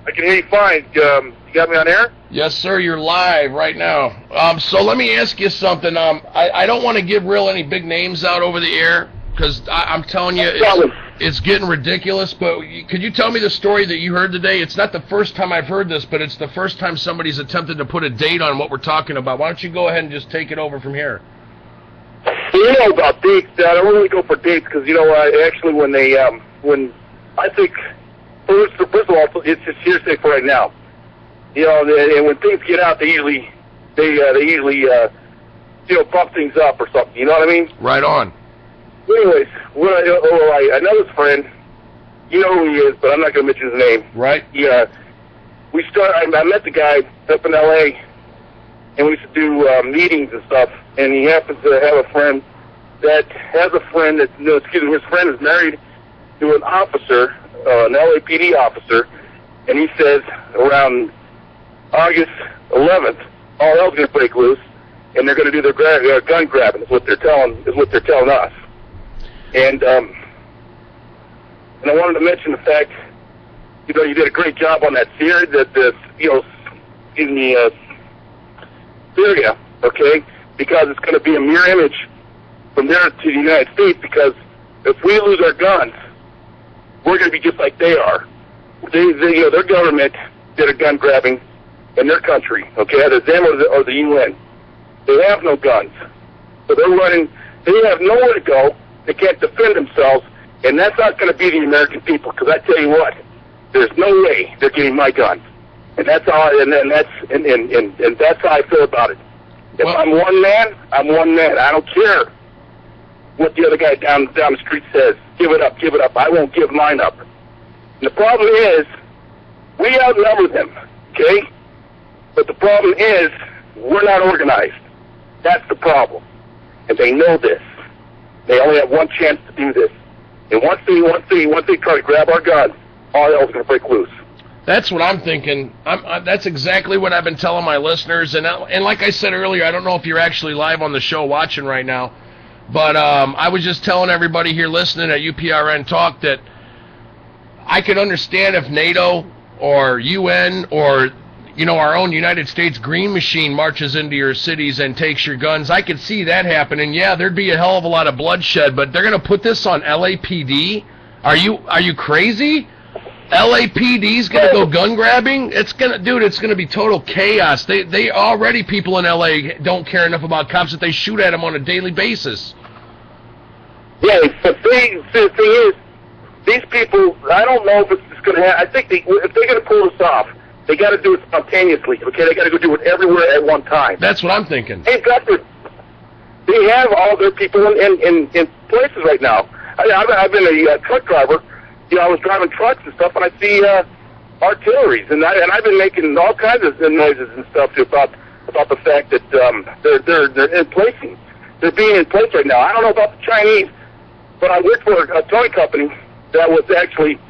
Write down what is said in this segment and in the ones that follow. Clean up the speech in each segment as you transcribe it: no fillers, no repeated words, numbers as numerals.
I can hear you fine. You got me on air? Yes, sir. You're live right now. So let me ask you something. I don't want to give any big names out over the air because I'm telling you it's getting ridiculous. But could you tell me the story that you heard today? It's not the first time I've heard this, but it's the first time somebody's attempted to put a date on what we're talking about. Why don't you go ahead and just take it over from here? You know about dates. I don't really go for dates because, you know, actually when I think, first of all, it's just hearsay for right now. You know, and when things get out, they usually bump things up or something. You know what I mean? Right on. Anyways, I know his friend. You know who he is, but I'm not going to mention his name. Right. Yeah. I met the guy up in L.A., and we used to do meetings and stuff. And he happens to have a friend that has a friend that, his friend is married to an officer, an LAPD officer, and he says around August 11th, all hell's going to break loose, and they're going to do their gun grabbing. Is what they're telling us. And I wanted to mention the fact, you know, you did a great job on that series, Syria, okay, because it's going to be a mirror image from there to the United States. Because if we lose our guns, we're going to be just like they are. Their government did a gun grabbing in their country, okay, either them or the UN. They have no guns. So they're running, they have nowhere to go, they can't defend themselves, and that's not going to be the American people, because I tell you what, there's no way they're getting my guns. And that's how that's how I feel about it. If I'm one man, I'm one man. I don't care what the other guy down the street says. Give it up, give it up. I won't give mine up. And the problem is, we outnumber them, okay? But the problem is, we're not organized. That's the problem. And they know this. They only have one chance to do this. And once they try to grab our guns, all hell's going to break loose. That's what I'm thinking. That's exactly what I've been telling my listeners. And like I said earlier, I don't know if you're actually live on the show watching right now, but I was just telling everybody here listening at UPRN Talk that I could understand if NATO or UN or, you know, our own United States Green Machine marches into your cities and takes your guns. I could see that happening. Yeah, there'd be a hell of a lot of bloodshed, but they're going to put this on LAPD? Are you crazy? LAPD's gonna go gun grabbing? It's gonna be total chaos. They already, people in LA don't care enough about cops that they shoot at them on a daily basis. Yeah, the thing is, these people, I don't know if it's gonna happen. I think if they're gonna pull this off, they got to do it spontaneously. Okay, they got to go do it everywhere at one time. That's what I'm thinking. They have all their people in places right now. I've been a truck driver. You know, I was driving trucks and stuff, and I see artilleries, and I've been making all kinds of noises and stuff about the fact that they're in placing. They're being in place right now. I don't know about the Chinese, but I worked for a towing company that was actually,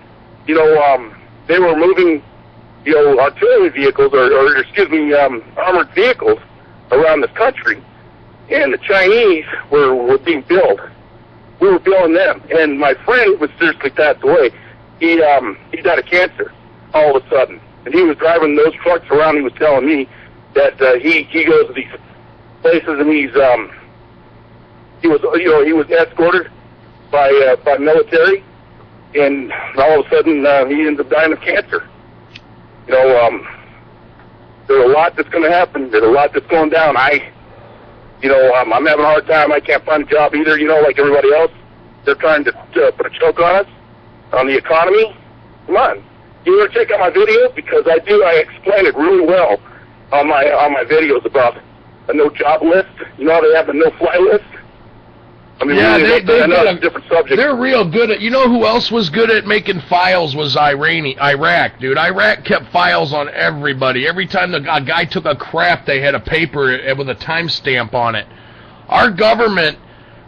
you know, they were moving, you know, artillery vehicles or armored vehicles around this country, and the Chinese were being billed. We were billing them, and my friend was seriously passed away. He died of cancer all of a sudden, and he was driving those trucks around. He was telling me that he goes to these places, and he was escorted by military, and all of a sudden he ends up dying of cancer. You know, there's a lot that's going to happen. There's a lot that's going down. I'm having a hard time. I can't find a job either, you know, like everybody else. They're trying to put a choke on us, on the economy. Come on. You want to check out my videos? Because I explain it really well on my videos about a no-job list. You know how they have a no-fly list? I mean, yeah, really, I know it's a different subject. They're real good at, you know who else was good at making files was Iraq, dude. Iraq kept files on everybody. Every time a guy took a crap, they had a paper with a timestamp on it. Our government,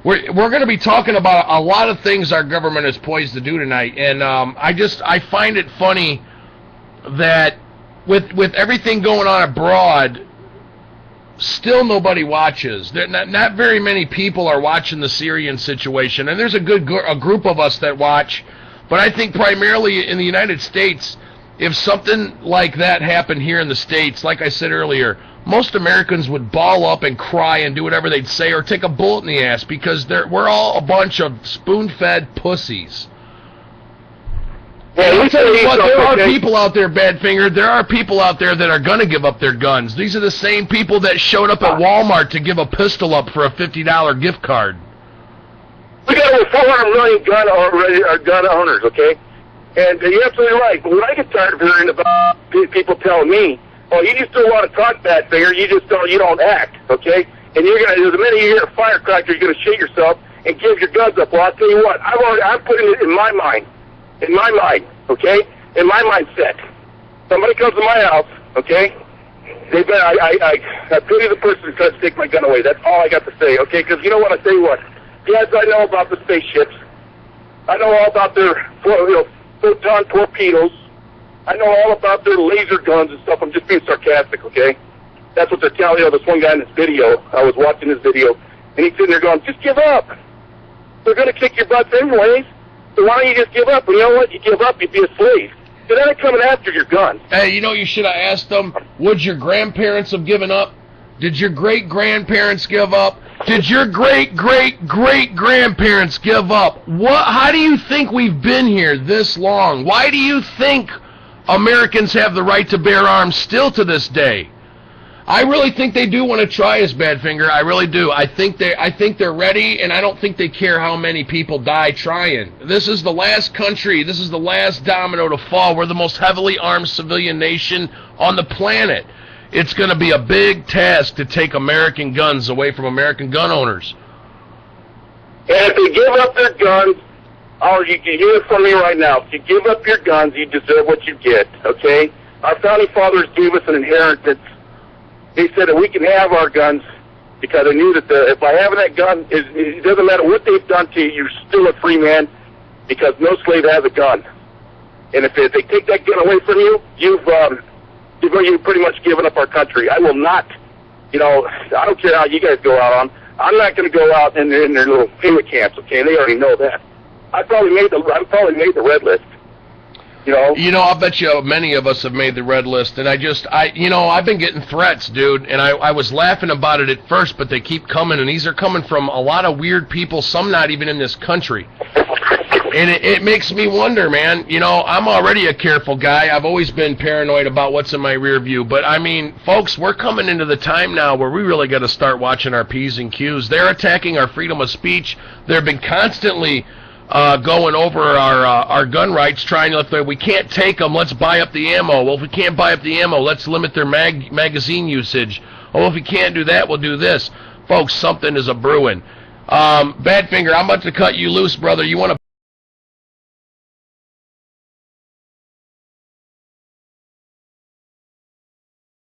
we're going to be talking about a lot of things our government is poised to do tonight, and I find it funny that with everything going on abroad, still nobody watches. Not very many people are watching the Syrian situation, and there's a group of us that watch, but I think primarily in the United States, if something like that happened here in the States, like I said earlier, most Americans would ball up and cry and do whatever they'd say or take a bullet in the ass because we're all a bunch of spoon-fed pussies. I'll tell you what, there are people out there, Badfinger, there are people out there that are going to give up their guns. These are the same people that showed up at Walmart to give a pistol up for a $50 gift card. We got over 400 million gun owners, okay? And you're absolutely right. But when I get tired of hearing about people telling me, oh, you just don't want to talk, Badfinger, you don't act, okay? And the minute you hear a firecracker, you're going to shit yourself and give your guns up. Well, I'll tell you what, I'm putting it in my mind, okay? In my mindset. Somebody comes to my house, okay? I pity the person who tries to take my gun away. That's all I got to say, okay? Because you know what? I tell you what. Yes, I know about the spaceships. I know all about their photon torpedoes. I know all about their laser guns and stuff. I'm just being sarcastic, okay? That's what they're telling this one guy in this video. I was watching this video, and he's sitting there going, just give up. They're going to kick your butts anyways. So why don't you just give up? And you know what? You give up, you'd be a slave. They're not coming after your guns. Hey, you know, you should have asked them, would your grandparents have given up? Did your great-grandparents give up? Did your great-great-great-grandparents give up? How do you think we've been here this long? Why do you think Americans have the right to bear arms still to this day? I really think they do want to try us, Badfinger. I really do. I think they're ready, and I don't think they care how many people die trying. This is the last country. This is the last domino to fall. We're the most heavily armed civilian nation on the planet. It's going to be a big task to take American guns away from American gun owners. And if they give up their guns, you can hear it from me right now. If you give up your guns, you deserve what you get, okay? Our founding fathers gave us an inheritance. They said that we can have our guns because they knew that if by having that gun, it doesn't matter what they've done to you, you're still a free man because no slave has a gun. And if they take that gun away from you, you've pretty much given up our country. I will not, I don't care how you guys go out on. I'm not going to go out in their little FEMA camps, okay? They already know that. I probably made the red list. I'll bet you many of us have made the red list, and I've been getting threats, dude, and I was laughing about it at first, but they keep coming, and these are coming from a lot of weird people, some not even in this country. And it makes me wonder, man. I'm already a careful guy. I've always been paranoid about what's in my rear view. But, I mean, folks, we're coming into the time now where we really got to start watching our P's and Q's. They're attacking our freedom of speech. They've been constantly going over our gun rights, trying to, if we can't take them, let's buy up the ammo. Well, if we can't buy up the ammo, let's limit their magazine usage. Oh, if we can't do that, we'll do this. Folks, something is a-brewing. Badfinger, I'm about to cut you loose, brother. You want to